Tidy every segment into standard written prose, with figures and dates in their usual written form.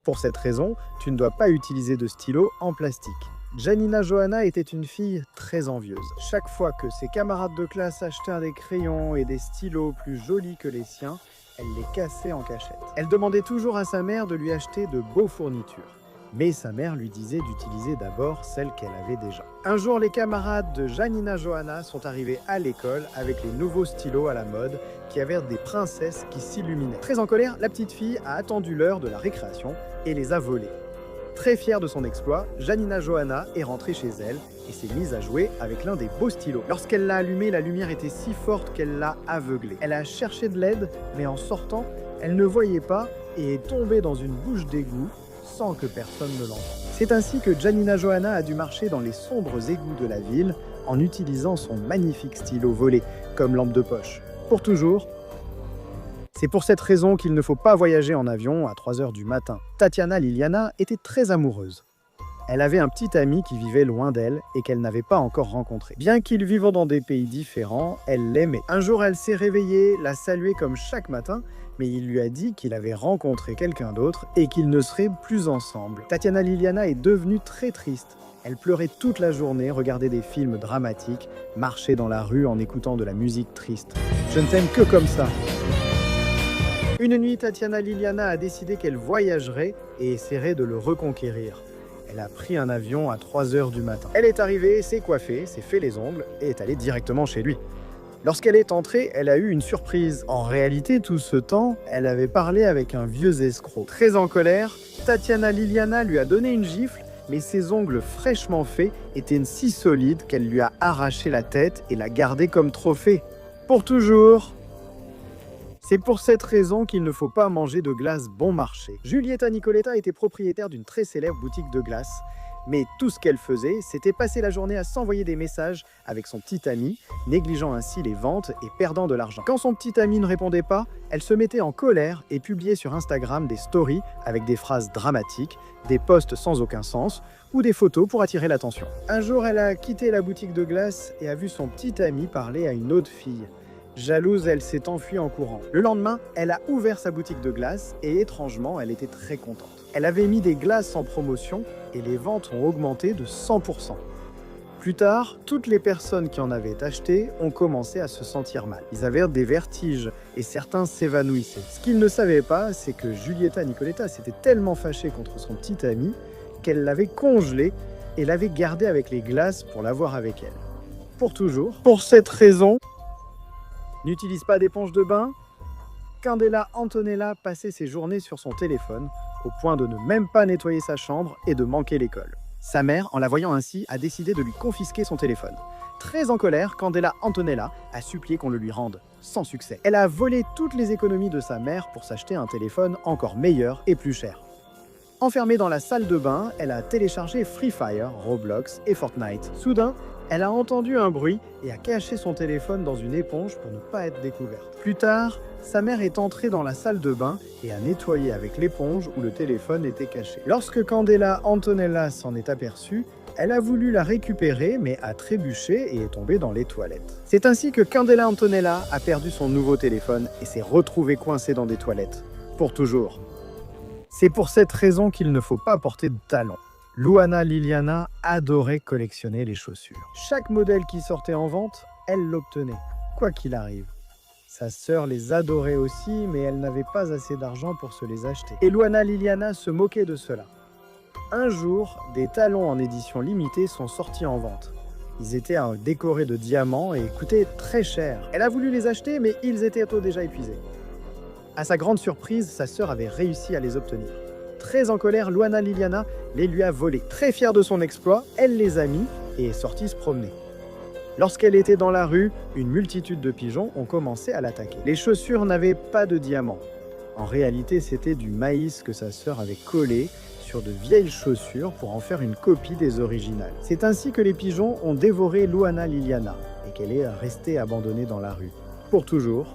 Pour cette raison, tu ne dois pas utiliser de stylo en plastique. Janina Johanna était une fille très envieuse. Chaque fois que ses camarades de classe achetaient des crayons et des stylos plus jolis que les siens, elle les cassait en cachette. Elle demandait toujours à sa mère de lui acheter de beaux fournitures. Mais sa mère lui disait d'utiliser d'abord celles qu'elle avait déjà. Un jour, les camarades de Janina Johanna sont arrivés à l'école avec les nouveaux stylos à la mode qui avaient des princesses qui s'illuminaient. Très en colère, la petite fille a attendu l'heure de la récréation et les a volés. Très fière de son exploit, Janina Johanna est rentrée chez elle et s'est mise à jouer avec l'un des beaux stylos. Lorsqu'elle l'a allumé, la lumière était si forte qu'elle l'a aveuglée. Elle a cherché de l'aide, mais en sortant, elle ne voyait pas et est tombée dans une bouche d'égout sans que personne ne l'entende. C'est ainsi que Janina Johanna a dû marcher dans les sombres égouts de la ville en utilisant son magnifique stylo volé comme lampe de poche. Pour toujours. C'est pour cette raison qu'il ne faut pas voyager en avion à 3 h du matin. Tatiana Liliana était très amoureuse. Elle avait un petit ami qui vivait loin d'elle et qu'elle n'avait pas encore rencontré. Bien qu'ils vivent dans des pays différents, elle l'aimait. Un jour, elle s'est réveillée, l'a salué comme chaque matin, mais il lui a dit qu'il avait rencontré quelqu'un d'autre et qu'ils ne seraient plus ensemble. Tatiana Liliana est devenue très triste. Elle pleurait toute la journée, regardait des films dramatiques, marchait dans la rue en écoutant de la musique triste. « Je ne t'aime que comme ça !» Une nuit, Tatiana Liliana a décidé qu'elle voyagerait et essaierait de le reconquérir. Elle a pris un avion à 3 h du matin. Elle est arrivée, s'est coiffée, s'est fait les ongles et est allée directement chez lui. Lorsqu'elle est entrée, elle a eu une surprise. En réalité, tout ce temps, elle avait parlé avec un vieux escroc. Très en colère, Tatiana Liliana lui a donné une gifle, mais ses ongles fraîchement faits étaient si solides qu'elle lui a arraché la tête et l'a gardé comme trophée. Pour toujours. C'est pour cette raison qu'il ne faut pas manger de glace bon marché. Giulietta Nicoletta était propriétaire d'une très célèbre boutique de glace, mais tout ce qu'elle faisait, c'était passer la journée à s'envoyer des messages avec son petit ami, négligeant ainsi les ventes et perdant de l'argent. Quand son petit ami ne répondait pas, elle se mettait en colère et publiait sur Instagram des stories avec des phrases dramatiques, des posts sans aucun sens ou des photos pour attirer l'attention. Un jour, elle a quitté la boutique de glace et a vu son petit ami parler à une autre fille. Jalouse, elle s'est enfuie en courant. Le lendemain, elle a ouvert sa boutique de glace et étrangement, elle était très contente. Elle avait mis des glaces en promotion et les ventes ont augmenté de 100%. Plus tard, toutes les personnes qui en avaient acheté ont commencé à se sentir mal. Ils avaient des vertiges et certains s'évanouissaient. Ce qu'ils ne savaient pas, c'est que Giulietta Nicoletta s'était tellement fâchée contre son petit ami qu'elle l'avait congelé et l'avait gardé avec les glaces pour l'avoir avec elle. Pour toujours. Pour cette raison, n'utilise pas d'éponge de bain. Candela Antonella passait ses journées sur son téléphone, au point de ne même pas nettoyer sa chambre et de manquer l'école. Sa mère, en la voyant ainsi, a décidé de lui confisquer son téléphone. Très en colère, Candela Antonella a supplié qu'on le lui rende, sans succès. Elle a volé toutes les économies de sa mère pour s'acheter un téléphone encore meilleur et plus cher. Enfermée dans la salle de bain, elle a téléchargé Free Fire, Roblox et Fortnite. Soudain, elle a entendu un bruit et a caché son téléphone dans une éponge pour ne pas être découverte. Plus tard, sa mère est entrée dans la salle de bain et a nettoyé avec l'éponge où le téléphone était caché. Lorsque Candela Antonella s'en est aperçue, elle a voulu la récupérer mais a trébuché et est tombée dans les toilettes. C'est ainsi que Candela Antonella a perdu son nouveau téléphone et s'est retrouvée coincée dans des toilettes. Pour toujours. C'est pour cette raison qu'il ne faut pas porter de talons. Luana Liliana adorait collectionner les chaussures. Chaque modèle qui sortait en vente, elle l'obtenait, quoi qu'il arrive. Sa sœur les adorait aussi, mais elle n'avait pas assez d'argent pour se les acheter. Et Luana Liliana se moquait de cela. Un jour, des talons en édition limitée sont sortis en vente. Ils étaient décorés de diamants et coûtaient très cher. Elle a voulu les acheter, mais ils étaient déjà épuisés. À sa grande surprise, sa sœur avait réussi à les obtenir. Très en colère, Luana Liliana les lui a volés. Très fière de son exploit, elle les a mis et est sortie se promener. Lorsqu'elle était dans la rue, une multitude de pigeons ont commencé à l'attaquer. Les chaussures n'avaient pas de diamants. En réalité, c'était du maïs que sa sœur avait collé sur de vieilles chaussures pour en faire une copie des originales. C'est ainsi que les pigeons ont dévoré Luana Liliana et qu'elle est restée abandonnée dans la rue. Pour toujours.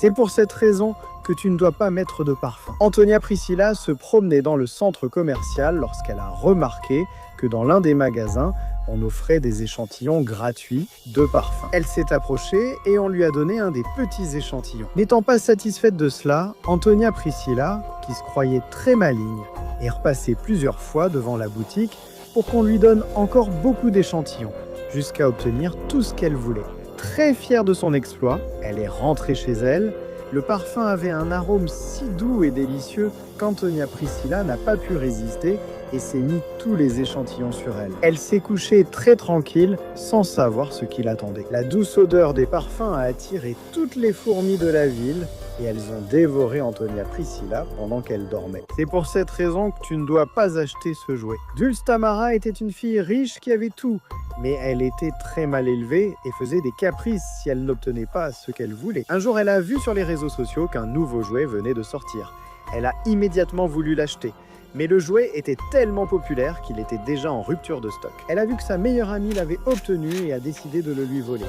C'est pour cette raison que tu ne dois pas mettre de parfum. Antonia Priscilla se promenait dans le centre commercial lorsqu'elle a remarqué que dans l'un des magasins, On offrait des échantillons gratuits de parfums. Elle s'est approchée et on lui a donné un des petits échantillons. N'étant pas satisfaite de cela, Antonia Priscilla, qui se croyait très maligne, est repassée plusieurs fois devant la boutique pour qu'on lui donne encore beaucoup d'échantillons, jusqu'à obtenir tout ce qu'elle voulait. Très fière de son exploit, elle est rentrée chez elle. Le parfum avait un arôme si doux et délicieux qu'Antonia Priscilla n'a pas pu résister et s'est mis tous les échantillons sur elle. Elle s'est couchée très tranquille, sans savoir ce qui l'attendait. La douce odeur des parfums a attiré toutes les fourmis de la ville et elles ont dévoré Antonia Priscilla pendant qu'elle dormait. C'est pour cette raison que tu ne dois pas acheter ce jouet. Dulce Tamara était une fille riche qui avait tout, mais elle était très mal élevée et faisait des caprices si elle n'obtenait pas ce qu'elle voulait. Un jour, elle a vu sur les réseaux sociaux qu'un nouveau jouet venait de sortir. Elle a immédiatement voulu l'acheter. Mais le jouet était tellement populaire qu'il était déjà en rupture de stock. Elle a vu que sa meilleure amie l'avait obtenu et a décidé de le lui voler.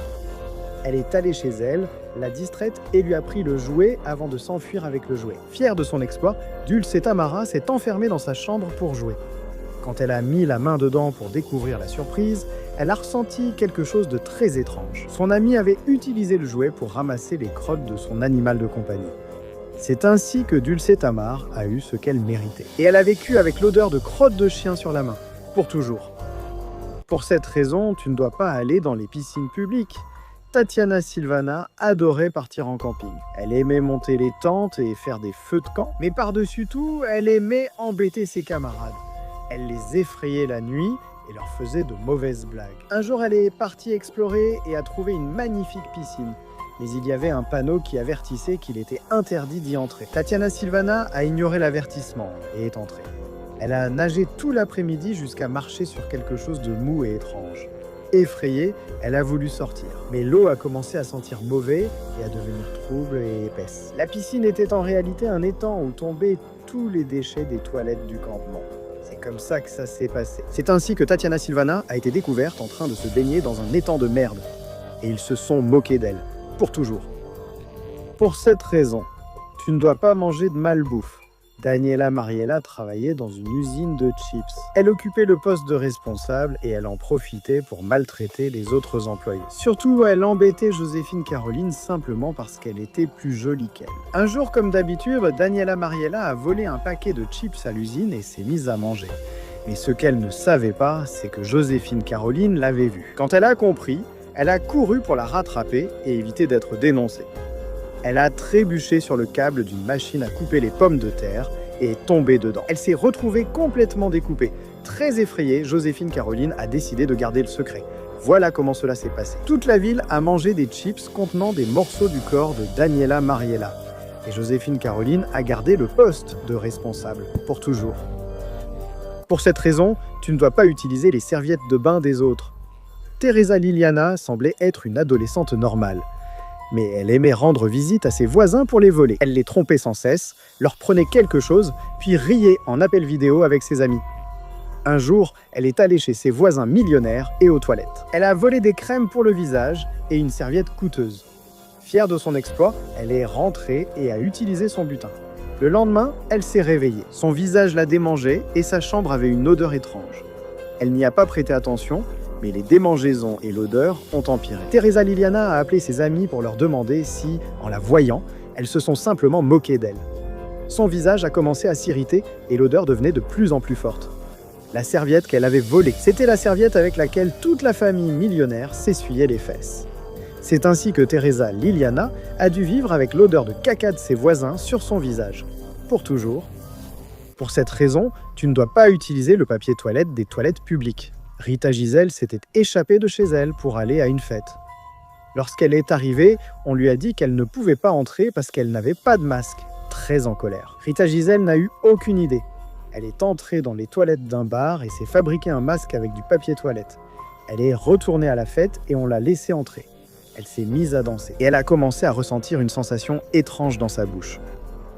Elle est allée chez elle, l'a distraite et lui a pris le jouet avant de s'enfuir avec le jouet. Fière de son exploit, Dulce Tamara s'est enfermée dans sa chambre pour jouer. Quand elle a mis la main dedans pour découvrir la surprise, elle a ressenti quelque chose de très étrange. Son amie avait utilisé le jouet pour ramasser les crottes de son animal de compagnie. C'est ainsi que Dulce Tamara a eu ce qu'elle méritait. Et elle a vécu avec l'odeur de crottes de chien sur la main, pour toujours. Pour cette raison, tu ne dois pas aller dans les piscines publiques. Tatiana Silvana adorait partir en camping. Elle aimait monter les tentes et faire des feux de camp, mais par-dessus tout, elle aimait embêter ses camarades. Elle les effrayait la nuit et leur faisait de mauvaises blagues. Un jour, elle est partie explorer et a trouvé une magnifique piscine. Mais il y avait un panneau qui avertissait qu'il était interdit d'y entrer. Tatiana Silvana a ignoré l'avertissement et est entrée. Elle a nagé tout l'après-midi jusqu'à marcher sur quelque chose de mou et étrange. Effrayée, elle a voulu sortir. Mais l'eau a commencé à sentir mauvais et à devenir trouble et épaisse. La piscine était en réalité un étang où tombaient tous les déchets des toilettes du campement. C'est comme ça que ça s'est passé. C'est ainsi que Tatiana Silvana a été découverte en train de se baigner dans un étang de merde. Et ils se sont moqués d'elle. Pour toujours. Pour cette raison, tu ne dois pas manger de malbouffe. Daniela Mariella travaillait dans une usine de chips. Elle occupait le poste de responsable et elle en profitait pour maltraiter les autres employés. Surtout, elle embêtait Joséphine Caroline simplement parce qu'elle était plus jolie qu'elle. Un jour, comme d'habitude, Daniela Mariella a volé un paquet de chips à l'usine et s'est mise à manger. Mais ce qu'elle ne savait pas, c'est que Joséphine Caroline l'avait vue. Quand elle a compris, elle a couru pour la rattraper et éviter d'être dénoncée. Elle a trébuché sur le câble d'une machine à couper les pommes de terre et est tombée dedans. Elle s'est retrouvée complètement découpée. Très effrayée, Joséphine Caroline a décidé de garder le secret. Voilà comment cela s'est passé. Toute la ville a mangé des chips contenant des morceaux du corps de Daniela Mariella. Et Joséphine Caroline a gardé le poste de responsable pour toujours. Pour cette raison, tu ne dois pas utiliser les serviettes de bain des autres. Teresa Liliana semblait être une adolescente normale. Mais elle aimait rendre visite à ses voisins pour les voler. Elle les trompait sans cesse, leur prenait quelque chose, puis riait en appel vidéo avec ses amis. Un jour, elle est allée chez ses voisins millionnaires et aux toilettes. Elle a volé des crèmes pour le visage et une serviette coûteuse. Fière de son exploit, elle est rentrée et a utilisé son butin. Le lendemain, elle s'est réveillée. Son visage la démangeait et sa chambre avait une odeur étrange. Elle n'y a pas prêté attention, mais les démangeaisons et l'odeur ont empiré. Teresa Liliana a appelé ses amis pour leur demander si, en la voyant, elles se sont simplement moquées d'elle. Son visage a commencé à s'irriter et l'odeur devenait de plus en plus forte. La serviette qu'elle avait volée, c'était la serviette avec laquelle toute la famille millionnaire s'essuyait les fesses. C'est ainsi que Teresa Liliana a dû vivre avec l'odeur de caca de ses voisins sur son visage. Pour toujours. Pour cette raison, tu ne dois pas utiliser le papier toilette des toilettes publiques. Rita Giselle s'était échappée de chez elle pour aller à une fête. Lorsqu'elle est arrivée, on lui a dit qu'elle ne pouvait pas entrer parce qu'elle n'avait pas de masque, très en colère. Rita Giselle n'a eu aucune idée. Elle est entrée dans les toilettes d'un bar et s'est fabriqué un masque avec du papier toilette. Elle est retournée à la fête et on l'a laissée entrer. Elle s'est mise à danser et elle a commencé à ressentir une sensation étrange dans sa bouche.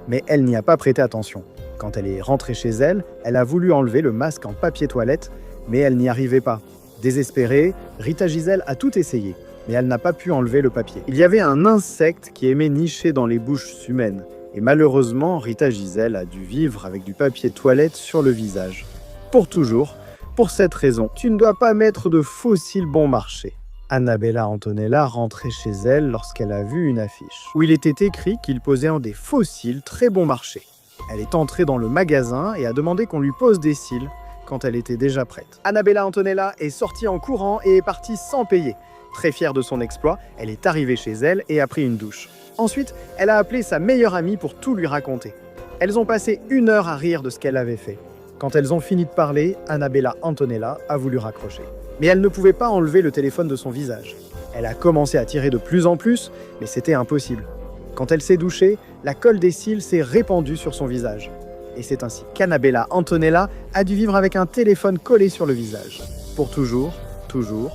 Mais elle n'y a pas prêté attention. Quand elle est rentrée chez elle, elle a voulu enlever le masque en papier toilette, mais elle n'y arrivait pas. Désespérée, Rita Giselle a tout essayé, mais elle n'a pas pu enlever le papier. Il y avait un insecte qui aimait nicher dans les bouches humaines, et malheureusement, Rita Giselle a dû vivre avec du papier toilette sur le visage. Pour toujours, Pour cette raison, tu ne dois pas mettre de faux cils bon marché. Annabella Antonella rentrait chez elle lorsqu'elle a vu une affiche où il était écrit qu'il posait des faux cils très bon marché. Elle est entrée dans le magasin et a demandé qu'on lui pose des cils quand elle était déjà prête. Annabella Antonella est sortie en courant et est partie sans payer. Très fière de son exploit, elle est arrivée chez elle et a pris une douche. Ensuite, elle a appelé sa meilleure amie pour tout lui raconter. Elles ont passé 1 heure à rire de ce qu'elle avait fait. Quand elles ont fini de parler, Annabella Antonella a voulu raccrocher. Mais elle ne pouvait pas enlever le téléphone de son visage. Elle a commencé à tirer de plus en plus, mais c'était impossible. Quand elle s'est douchée, la colle des cils s'est répandue sur son visage. Et c'est ainsi qu'Annabella Antonella a dû vivre avec un téléphone collé sur le visage. Pour toujours, toujours,